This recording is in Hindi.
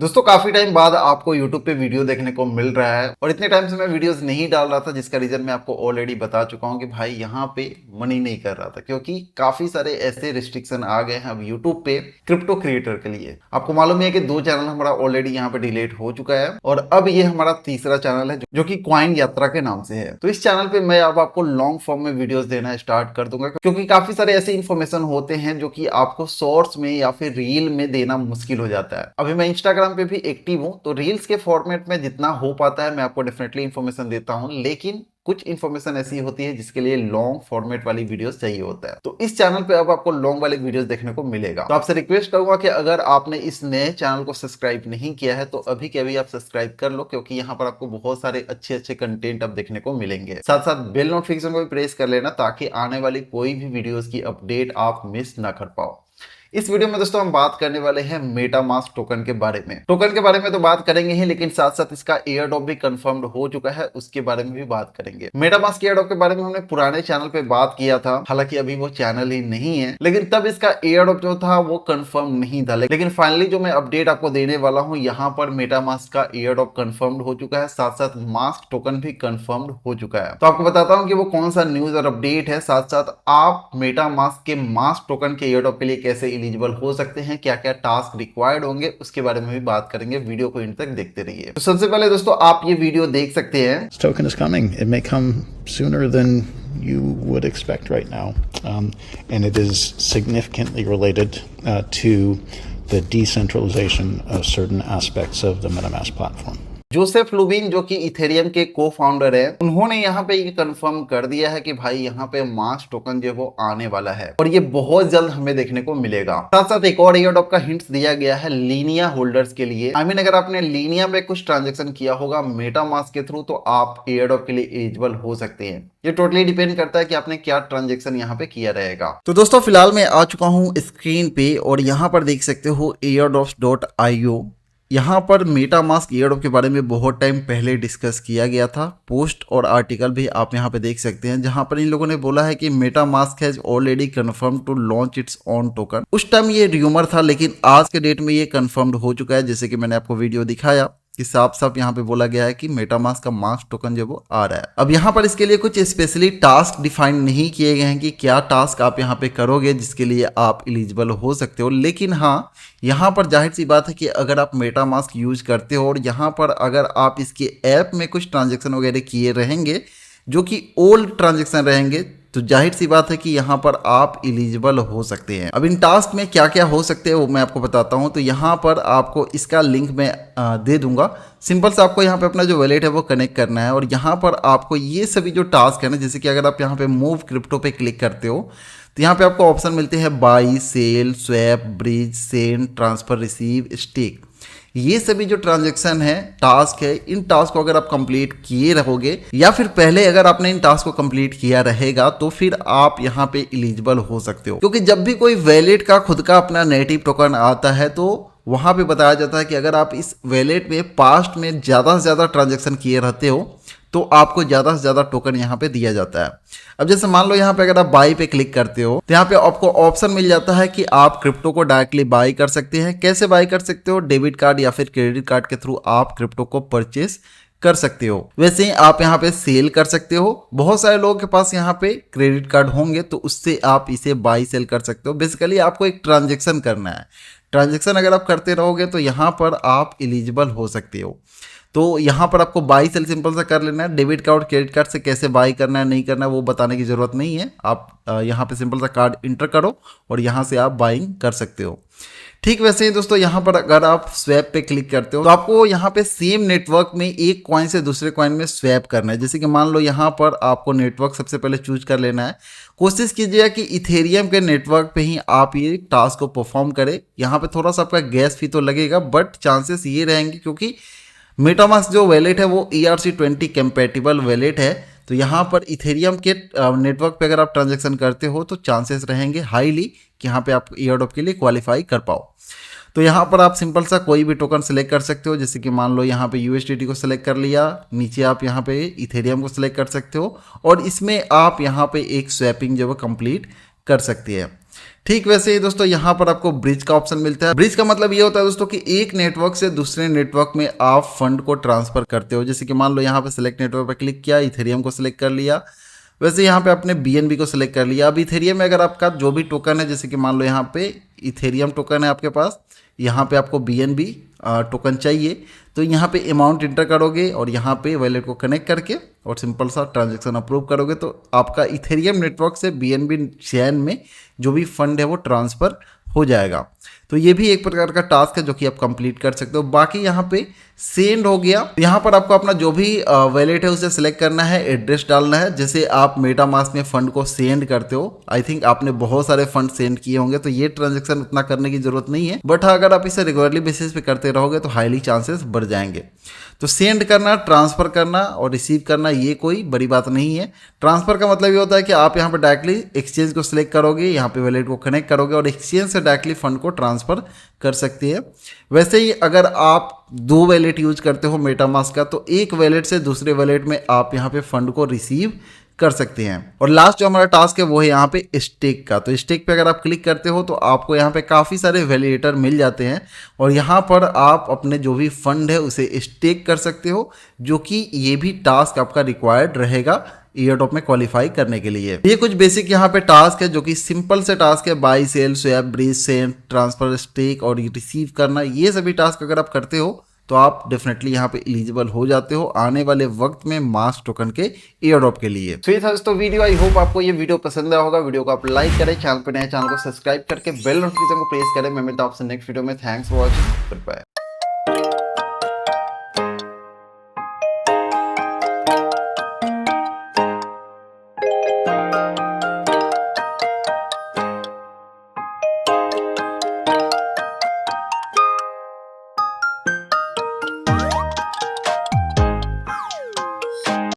दोस्तों काफी टाइम बाद आपको YouTube पे वीडियो देखने को मिल रहा है और इतने टाइम से मैं वीडियोस नहीं डाल रहा था, जिसका रीजन मैं आपको ऑलरेडी बता चुका हूं कि भाई यहाँ पे मनी नहीं कर रहा था, क्योंकि काफी सारे ऐसे रिस्ट्रिक्शन आ गए हैं अब YouTube पे क्रिप्टो क्रिएटर के लिए। आपको मालूम है कि 2 चैनल हमारा ऑलरेडी यहाँ पे डिलीट हो चुका है और अब ये हमारा तीसरा चैनल है जो कि कॉइन यात्रा के नाम से है। तो इस चैनल पे मैं अब आपको लॉन्ग फॉर्म में वीडियोस देना स्टार्ट कर दूंगा, क्योंकि काफी सारे ऐसे इन्फॉर्मेशन होते हैं जो कि आपको शॉर्ट्स में या फिर रील में देना मुश्किल हो जाता है। अभी मैं इंस्टाग्राम पे भी एक्टिव हूं, तो रील्स के फॉर्मेट में जितना हो पाता है मैं आपको डेफिनेटली इन्फॉर्मेशन देता हूं, लेकिन कुछ इन्फॉर्मेशन ऐसी होती है जिसके लिए लॉन्ग फॉर्मेट वाली वीडियोस चाहिए होता है। तो इस चैनल पे अब आपको लॉन्ग वाली वीडियोस देखने को मिलेगा। तो आपसे रिक्वेस्ट करूंगा कि अगर आपने इस नए चैनल को सब्सक्राइब नहीं किया है तो अभी के अभी आप सब्सक्राइब कर लो, क्योंकि यहाँ पर आपको बहुत सारे अच्छे अच्छे कंटेंट अब देखने को मिलेंगे। साथ साथ बेल नोटिफिकेशन को भी प्रेस कर लेना, ताकि आने वाली कोई भी वीडियोस की अपडेट आप मिस ना कर पाओ। इस वीडियो में दोस्तों हम बात करने वाले हैं मेटामास्क टोकन के बारे में। टोकन के बारे में तो बात करेंगे ही, लेकिन साथ साथ इसका एयर ड्रॉप भी कंफर्म्ड हो चुका है, उसके बारे में भी बात करेंगे। मेटामास्क एयर ड्रॉप के बारे में हमने पुराने चैनल पे बात किया था, हालांकि अभी वो चैनल ही नहीं है, लेकिन तब इसका एयर ड्रॉप जो था वो कंफर्म नहीं था। लेकिन फाइनली जो मैं अपडेट आपको देने वाला हूँ, यहाँ पर मेटामास्क का एयर ड्रॉप कंफर्म्ड हो चुका है, साथ साथ मास्क टोकन भी कंफर्म्ड हो चुका है। तो आपको बताता हूँ कि वो कौन सा न्यूज और अपडेट है, साथ साथ आप मेटामास्क के मास्क टोकन के एयर ड्रॉप के लिए कैसे एलिजिबल हो सकते हैं, क्या क्या टास्क रिक्वायर्ड होंगे, उसके बारे में भी बात करेंगे। वीडियो को इन तक देखते रहिए। तो सबसे पहले दोस्तों आप ये वीडियो देख सकते हैं। This token is coming. It may come sooner than you would expect right now. And it is significantly related to the decentralization of certain aspects of the MetaMask platform. Joseph Lubin जो कि इथेरियम के को फाउंडर है, उन्होंने यहाँ पे ये कंफर्म कर दिया है कि भाई यहाँ पे मास्क टोकन जो है वो आने वाला है और ये बहुत जल्द हमें देखने को मिलेगा। साथ साथ एक और एयर ड्रॉप का हिंट्स दिया गया है लीनिया होल्डर्स के लिए। आई मीन अगर आपने लीनिया में कुछ ट्रांजेक्शन किया होगा मेटामास्क के थ्रू, तो आप एयर ड्रॉप के लिए एलिजिबल हो सकते हैं। ये टोटली डिपेंड करता है कि आपने क्या ट्रांजेक्शन यहाँ पे किया रहेगा। तो दोस्तों फिलहाल मैं आ चुका हूँ स्क्रीन पे और यहाँ पर देख सकते हो airdrops.io। यहाँ पर मेटामास्क एयर ड्रॉप के बारे में बहुत टाइम पहले डिस्कस किया गया था। पोस्ट और आर्टिकल भी आप यहाँ पे देख सकते हैं, जहाँ पर इन लोगों ने बोला है कि MetaMask has already confirm to launch its own token. उस टाइम ये र्यूमर था, लेकिन आज के डेट में ये कंफर्म्ड हो चुका है, जैसे कि मैंने आपको वीडियो दिखाया कि साफ साफ यहाँ पे बोला गया है कि मेटामास्क का मास्क टोकन जो वो आ रहा है। अब यहाँ पर इसके लिए कुछ स्पेशली टास्क डिफाइन नहीं किए गए हैं कि क्या टास्क आप यहाँ पे करोगे जिसके लिए आप एलिजिबल हो सकते हो। लेकिन हाँ, यहाँ पर जाहिर सी बात है कि अगर आप मेटामास्क यूज करते हो और यहाँ पर अगर आप इसके ऐप में कुछ ट्रांजेक्शन वगैरह किए रहेंगे जो कि ओल्ड ट्रांजेक्शन रहेंगे, तो जाहिर सी बात है कि यहाँ पर आप एलिजिबल हो सकते हैं। अब इन टास्क में क्या क्या हो सकते हैं वो मैं आपको बताता हूँ। तो यहाँ पर आपको इसका लिंक मैं दे दूंगा। सिंपल से आपको यहाँ पे अपना जो वॉलेट है वो कनेक्ट करना है और यहाँ पर आपको ये सभी जो टास्क है ना, जैसे कि अगर आप यहाँ पे मूव क्रिप्टो पे क्लिक करते हो तो यहाँ पे आपको ऑप्शन मिलते हैं buy, sell, swap, bridge, send, transfer, receive, stake. ये सभी जो ट्रांजैक्शन है, टास्क है, इन टास्क को अगर आप कंप्लीट किए रहोगे या फिर पहले अगर आपने इन टास्क को कंप्लीट किया रहेगा तो फिर आप यहाँ पे एलिजिबल हो सकते हो। क्योंकि जब भी कोई वैलेट का खुद का अपना नेटिव टोकन आता है तो वहां पे बताया जाता है कि अगर आप इस वैलेट में पास्ट में ज़्यादा से ज़्यादा ट्रांजेक्शन किए रहते हो तो आपको ज़्यादा से ज़्यादा टोकन यहाँ पे दिया जाता है। अब जैसे मान लो यहाँ पे अगर आप बाई पे क्लिक करते हो तो यहाँ पे आपको ऑप्शन मिल जाता है कि आप क्रिप्टो को डायरेक्टली बाई कर सकते हैं। कैसे बाई कर सकते हो? डेबिट कार्ड या फिर क्रेडिट कार्ड के थ्रू आप क्रिप्टो को परचेस कर सकते हो। वैसे ही आप यहाँ पे सेल कर सकते हो। बहुत सारे लोगों के पास यहाँ पे क्रेडिट कार्ड होंगे तो उससे आप इसे बाई सेल कर सकते हो। बेसिकली आपको एक ट्रांजेक्शन करना है। ट्रांजेक्शन अगर आप करते रहोगे तो यहाँ पर आप एलिजिबल हो सकते हो। तो यहाँ पर आपको बाई सेल सिंपल सा कर लेना है। डेबिट कार्ड क्रेडिट कार्ड से कैसे बाई करना है नहीं करना है वो बताने की ज़रूरत नहीं है। आप यहाँ पे सिंपल सा कार्ड इंटर करो और यहाँ से आप बाइंग कर सकते हो। ठीक वैसे ही दोस्तों यहाँ पर अगर आप स्वैप पे क्लिक करते हो तो आपको यहाँ पे सेम नेटवर्क में एक कॉइन से दूसरे कॉइन में स्वैप करना है। जैसे कि मान लो यहाँ पर आपको नेटवर्क सबसे पहले चूज कर लेना है। कोशिश कीजिएगा कि इथेरियम के नेटवर्क पे ही आप ये टास्क को परफॉर्म करें। यहाँ पे थोड़ा सा आपका गैस फी तो लगेगा, बट चांसेस ये रहेंगे क्योंकि मेटामास्क जो वैलेट है वो ERC20 कंपैटिबल वैलेट है। तो यहाँ पर इथेरियम के नेटवर्क पे अगर आप ट्रांजेक्शन करते हो तो चांसेस रहेंगे हाईली कि यहाँ पे आप एयर ड्रॉप के लिए क्वालिफाई कर पाओ। तो यहाँ पर आप सिंपल सा कोई भी टोकन सेलेक्ट कर सकते हो। जैसे कि मान लो यहाँ पे USDT को सेलेक्ट कर लिया, नीचे आप यहाँ पे इथेरियम को सेलेक्ट कर सकते हो और इसमें आप यहाँ पे एक स्वैपिंग जो है कंप्लीट कर सकते हैं। ठीक वैसे ही दोस्तों यहाँ पर आपको ब्रिज का ऑप्शन मिलता है। ब्रिज का मतलब ये होता है दोस्तों कि एक नेटवर्क से दूसरे नेटवर्क में आप फंड को ट्रांसफर करते हो। जैसे कि मान लो यहाँ पे सिलेक्ट नेटवर्क पर क्लिक किया, इथेरियम को सिलेक्ट कर लिया, वैसे यहाँ पे आपने BNB को सिलेक्ट कर लिया। अब इथेरियम में अगर आपका जो भी टोकन है, जैसे कि मान लो यहाँ पे इथेरियम टोकन है आपके पास, यहाँ पे आपको BNB टोकन चाहिए, तो यहाँ पे अमाउंट इंटर करोगे और यहाँ पे वॉलेट को कनेक्ट करके और सिंपल सा ट्रांजैक्शन अप्रूव करोगे, तो आपका इथेरियम नेटवर्क से BNB चेन में जो भी फंड है वो ट्रांसफ़र हो जाएगा। तो ये भी एक प्रकार का टास्क है जो कि आप कंप्लीट कर सकते हो। बाकी यहाँ पे सेंड हो गया, यहाँ पर आपको अपना जो भी वॉलेट है उसे सिलेक्ट करना है, एड्रेस डालना है। जैसे आप मेटामास्क में फंड को सेंड करते हो, आई थिंक आपने बहुत सारे फंड सेंड किए होंगे, तो ये ट्रांजैक्शन उतना करने की जरूरत नहीं है, बट अगर आप इसे रेगुलरली बेसिस पे करते रहोगे तो हाईली चांसेस बढ़ जाएंगे। तो सेंड करना, ट्रांसफर करना और रिसीव करना ये कोई बड़ी बात नहीं है। ट्रांसफर का मतलब ये होता है कि आप यहाँ पर डायरेक्टली एक्सचेंज को सिलेक्ट करोगे, यहाँ पे वॉलेट को कनेक्ट करोगे और एक्सचेंज से डायरेक्टली फंड को ट्रांसफर कर सकते हैं। वैसे ही अगर आप 2 वॉलेट यूज करते हो मेटामास्क का, तो एक वॉलेट से दूसरे वॉलेट में आप यहाँ पे फंड को रिसीव कर सकते हैं। और लास्ट जो हमारा टास्क है वो है यहाँ पे स्टेक का। तो स्टेक पे अगर आप क्लिक करते हो तो आपको यहाँ पे काफ़ी सारे वैलिडेटर मिल जाते हैं और यहाँ पर आप अपने जो भी फंड है उसे स्टेक कर सकते हो, जो कि ये भी टास्क आपका रिक्वायर्ड रहेगा एयरड्रॉप में क्वालिफाई करने के लिए। ये कुछ बेसिक यहाँ पे टास्क है जो कि सिंपल से टास्क है, buy sell swap bridge send transfer stake और रिसीव करना। ये सभी टास्क अगर आप करते हो तो आप डेफिनेटली यहाँ पे एलिजिबल हो जाते हो आने वाले वक्त में मास्क टोकन के एयरड्रॉप के लिए। तो ये था दोस्तों वीडियो। आई होप आपको ये वीडियो पसंद आया होगा। वीडियो को आप लाइक करें, चैनल पे नए चैनल को सब्सक्राइब करके बेल नोटिफिकेशन को प्रेस करें। मैं मिलता हूं आपसे नेक्स्ट वीडियो में। Thanks for watching, good bye.